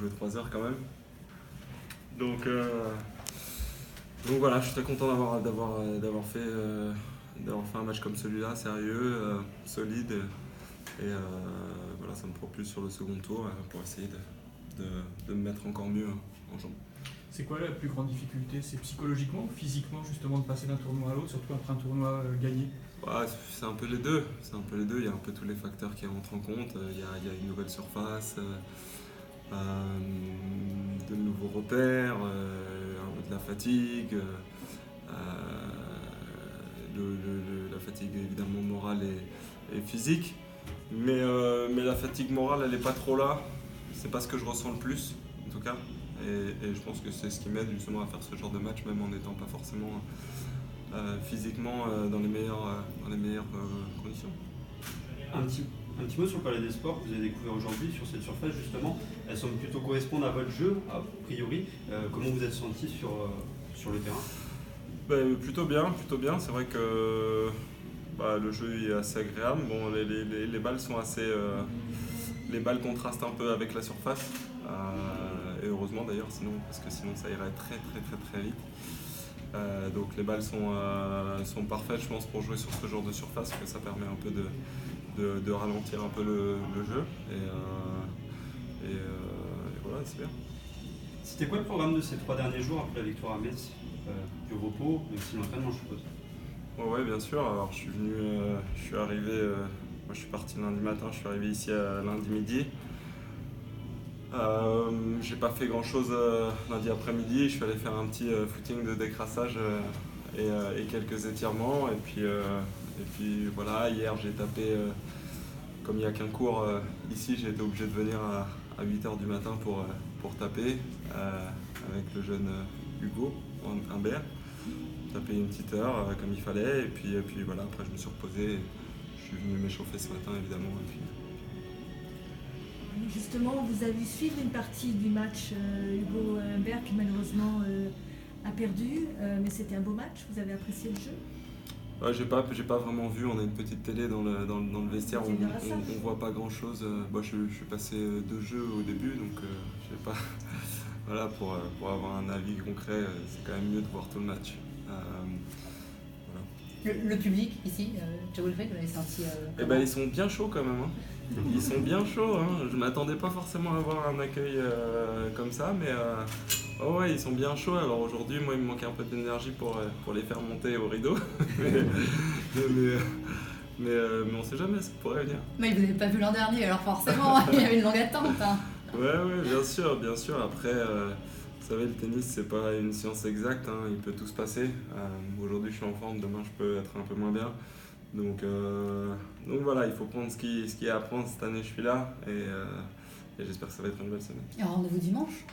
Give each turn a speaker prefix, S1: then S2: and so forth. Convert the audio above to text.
S1: jouer 3 heures quand même. Donc voilà, je suis très content d'avoir fait un match comme celui-là, sérieux, solide. Et voilà, ça me propulse sur le second tour pour essayer de me mettre encore mieux en jambes.
S2: C'est quoi la plus grande difficulté? C'est psychologiquement ou physiquement justement de passer d'un tournoi à l'autre, surtout après un tournoi gagné?
S1: Ouais, c'est un peu les deux. Il y a un peu tous les facteurs qui rentrent en compte. Il y a une nouvelle surface, de nouveaux repères, de la fatigue, la fatigue évidemment morale et physique. Mais la fatigue morale, elle n'est pas trop là. C'est pas ce que je ressens le plus, en tout cas. Et je pense que c'est ce qui m'aide justement à faire ce genre de match, même en n'étant pas forcément physiquement dans les meilleures conditions.
S3: Un petit mot sur le Palais des Sports que vous avez découvert aujourd'hui, sur cette surface justement. Elle semble plutôt correspondre à votre jeu, a priori. Comment vous êtes senti sur le terrain?
S1: Plutôt bien. C'est vrai que le jeu est assez agréable. Bon, les balles sont assez. Les balles contrastent un peu avec la surface. Et heureusement d'ailleurs, parce que sinon ça irait très vite. Donc les balles sont parfaites, je pense, pour jouer sur ce genre de surface, que ça permet un peu de ralentir un peu le jeu. Et voilà, c'est bien.
S3: C'était quoi le programme de ces 3 derniers jours après la victoire à Metz? Du repos, même si l'entraînement, je suppose.
S1: Ouais, bien sûr. Alors je suis arrivé, moi je suis parti lundi matin, je suis arrivé ici à lundi midi. J'ai pas fait grand chose lundi après-midi, je suis allé faire un petit footing de décrassage et quelques étirements. Et puis voilà, hier j'ai tapé, comme il n'y a qu'un cours ici, j'ai été obligé de venir à 8h du matin pour taper avec le jeune Hugo Humbert. Taper une petite heure comme il fallait, et puis voilà, après je me suis reposé, je suis venu m'échauffer ce matin évidemment. Et puis...
S4: Justement, vous avez suivi une partie du match Hugo Humbert qui malheureusement a perdu, mais c'était un beau match, vous avez apprécié le jeu?
S1: J'ai pas vraiment vu, on a une petite télé dans le vestiaire, on voit pas grand chose. Je suis passé 2 jeux au début, donc je sais pas. Voilà, pour avoir un avis concret, c'est quand même mieux de voir tout le match.
S5: Voilà. Le public ici, Joe Wilfried, vous l'avez senti
S1: ils sont bien chauds quand même. Hein. Ils sont bien chauds. Hein. Je m'attendais pas forcément à avoir un accueil comme ça, mais ouais, ils sont bien chauds. Alors aujourd'hui, moi, il me manquait un peu d'énergie pour les faire monter au rideau. mais on sait jamais, ça pourrait venir.
S5: Mais vous n'avez pas vu l'an dernier, alors forcément, il y avait une longue attente. Hein.
S1: Ouais, bien sûr. Après, vous savez, le tennis, c'est pas une science exacte, hein. Il peut tout se passer. Aujourd'hui, je suis en forme, demain, je peux être un peu moins bien. Donc voilà, il faut prendre ce qui est à prendre. Cette année, je suis là et j'espère que ça va être une belle semaine.
S5: Et rendez-vous dimanche.